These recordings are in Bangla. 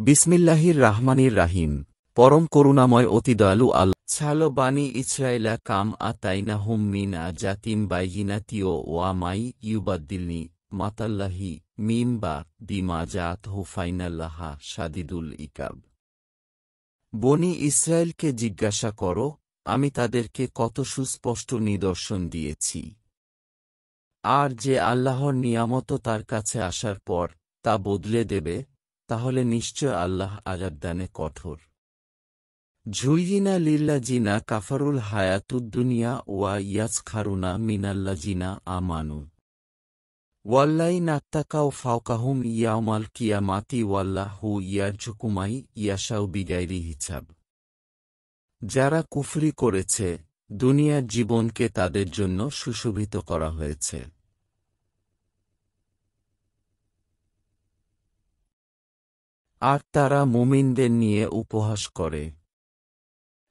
বিসমিল্লাহির রাহমানির রাহিম। পরম করুণাময় অতি দয়ালু আল্লাহ। ছালো বানি ইসরাইলা কাম আতাইনাহুম মিন আযাতিন বাইয়িনাতিও ওয়া মাই ইউবাদ্দিলনি মাতাল্লাহি মিম বা বিমা জাআতহু ফাইনাল্লাহা শাদীদুল ইকাব। বনি ইসরায়েলকে জিজ্ঞাসা করো, আমি তাদেরকে কত সুস্পষ্ট নিদর্শন দিয়েছি। আর যে আল্লাহর নিয়ামত তার কাছে আসার পর তা বদলে দেবে, তাহলে নিশ্চয় আল্লাহ আযাবদানে কঠোর। যুইয়িনা কাফারুল হায়াতুদ-দুনিয়া ওয়া ইয়াসখারুনা মিনাল্লাযিনা আমানু ওয়াল্লাযিনাত্তাকাও ফাওকাহুম ইয়াওমাল কিয়ামাতি ওয়াল্লাহু ইয়ারযুকু মান ইয়াশাউ বিগাইরি হিসাব। যারা কুফরি করেছে, দুনিয়ার জীবনকে তাদের জন্য সুশোভিত করা হয়েছে। আর তারা মুমিনদের নিয়ে উপহাস করে।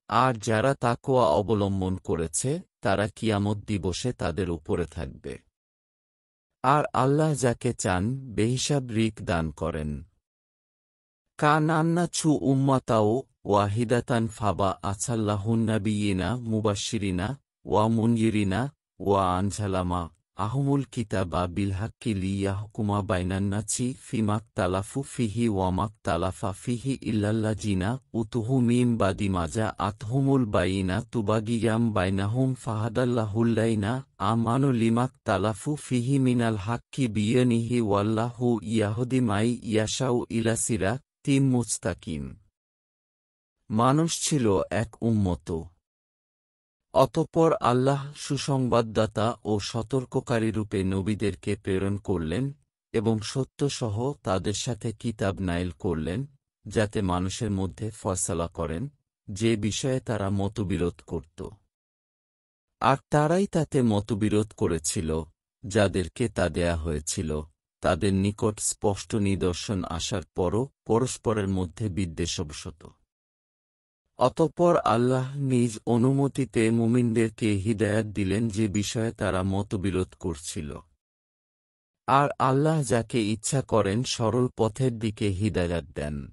আর যারা তাকওয়া অবলম্বন করেছে, তারা কিয়ামত দিবসে তাদের উপরে থাকবে। আর আল্লাহ যাকে চান বেহিসাব রিক দান করেন। কানান্না ছু উম্মাতাও ওয়াহিদাতান ফাবা আছাল্লাহুন নাবিয়িনা মুবাশশিরিনা ওয়া মুনযিরিনা ওয়া আনজালামা আহমুল কিতাবা বিলহাক্কি লিয়াহকুমা বাইনান্নাসি ফিমাক্তালাফু ফিহি ওয়ামাক্তালাফা ফিহি ইল্লাল্লাযিনা উতুহু মিন বাদি মা জাআতহুমুল বাইয়িনাতু বাগিয়াম বাইনাহুম ফাহাদাল্লাহুল্লাযিনা আমানু লিমাক্তালাফু ফিহি মিনাল হাক্কি বিইযনিহি ওয়াল্লাহু ইয়াহদি মান ইয়াশাউ ইলা সিরাতিম মুস্তাকিম। মানুষ ছিল এক উম্মত। অতঃপর আল্লাহ সুসংবাদদাতা ও সতর্ককারীরূপে নবীদেরকে প্রেরণ করলেন এবং সত্যসহ তাদের সাথে কিতাব নাযিল করলেন, যাতে মানুষের মধ্যে ফয়সালা করেন যে বিষয়ে তারা মতবিরোধ করত। আর তারাই তাতে মতবিরোধ করেছিল, যাদেরকে তা দেয়া হয়েছিল, তাদের নিকট স্পষ্ট নিদর্শন আসার পরও পরস্পরের মধ্যে বিদ্বেষবশত। অতঃপর আল্লাহ নিজ অনুমতিতে মুমিনদেরকে হিদায়াত দিলেন যে বিষয়ে তারা মতবিরোধ করছিল। আর আল্লাহ যাকে ইচ্ছা করেন সরল পথের দিকে হিদায়াত দেন।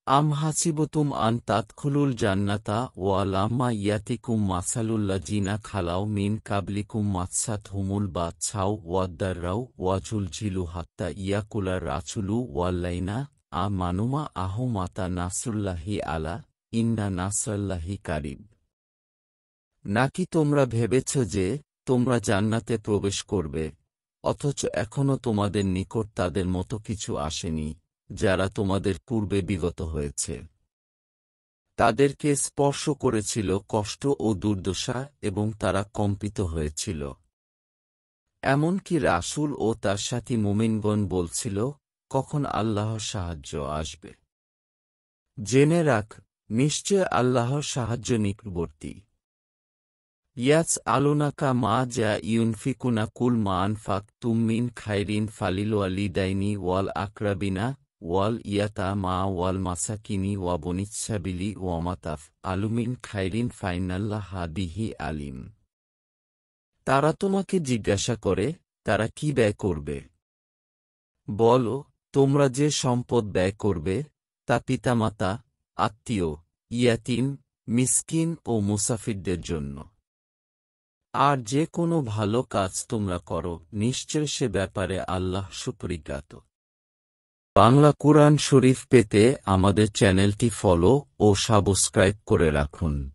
আম হাসিবতুম আন তাদখুলুল জান্নাতা ওয়া লাম্মা ইয়াতিকুম মাসালুল্লাযিনা খালাউ মিন কাবলিকুম মাসসাতহুমুল বা'সাউ ওয়াদ-দাররাউ ওয়া যুলজিলু হাত্তা ইয়াকুলার রাসূলু ওয়াল্লাযিনা আমানু মা'আহু মাতা নাসরুল্লাহি আলা ইন্না নাসরাল্লাহি কারিব। নাকি তোমরা ভেবেছ যে তোমরা জান্নাতে প্রবেশ করবে, অথচ এখনও তোমাদের নিকট তাদের মতো কিছু আসেনি, যারা তোমাদের পূর্বে বিগত হয়েছে। তাদেরকে স্পর্শ করেছিল কষ্ট ও দুর্দশা এবং তারা কম্পিত হয়েছিল। এমনকি রাসূল ও তার সাথী মুমিনগণ বলছিল, কখন আল্লাহর সাহায্য আসবে। জেনে রাখ, নিশ্চয় আল্লাহর সাহায্য নিকটবর্তী। ইয়াসআলুনাকা মা যা ইউনফিকুনা কুল মা আনফাকতুম মিন খায়রিন ফালিলওয়ালিদাইনি ওয়াল আকরাবিনা ওয়াল ইয়াতামা ওয়াল মাসাকিনি ওয়া বনিস সাবিলি ওয়া মা তাফআলু মিন খায়রিন ফাইনাল্লাহা বিহি আলিম। তারা তোমাকে জিজ্ঞাসা করে, তারা কি ব্যয় করবে। বলো, তোমরা যে সম্পদ ব্যয় করবে, তা পিতামাতা, আত্মীয়, ইয়াতীম, মিসকিন ও মুসাফিরদের জন্য। আর যে কোনো ভালো কাজ তোমরা করো, নিশ্চয় সে ব্যাপারে আল্লাহ সুপরিজ্ঞাত। বাংলা কুরআন শরীফ পেতে আমাদের চ্যানেলটি ফলো ও সাবস্ক্রাইব করে রাখুন।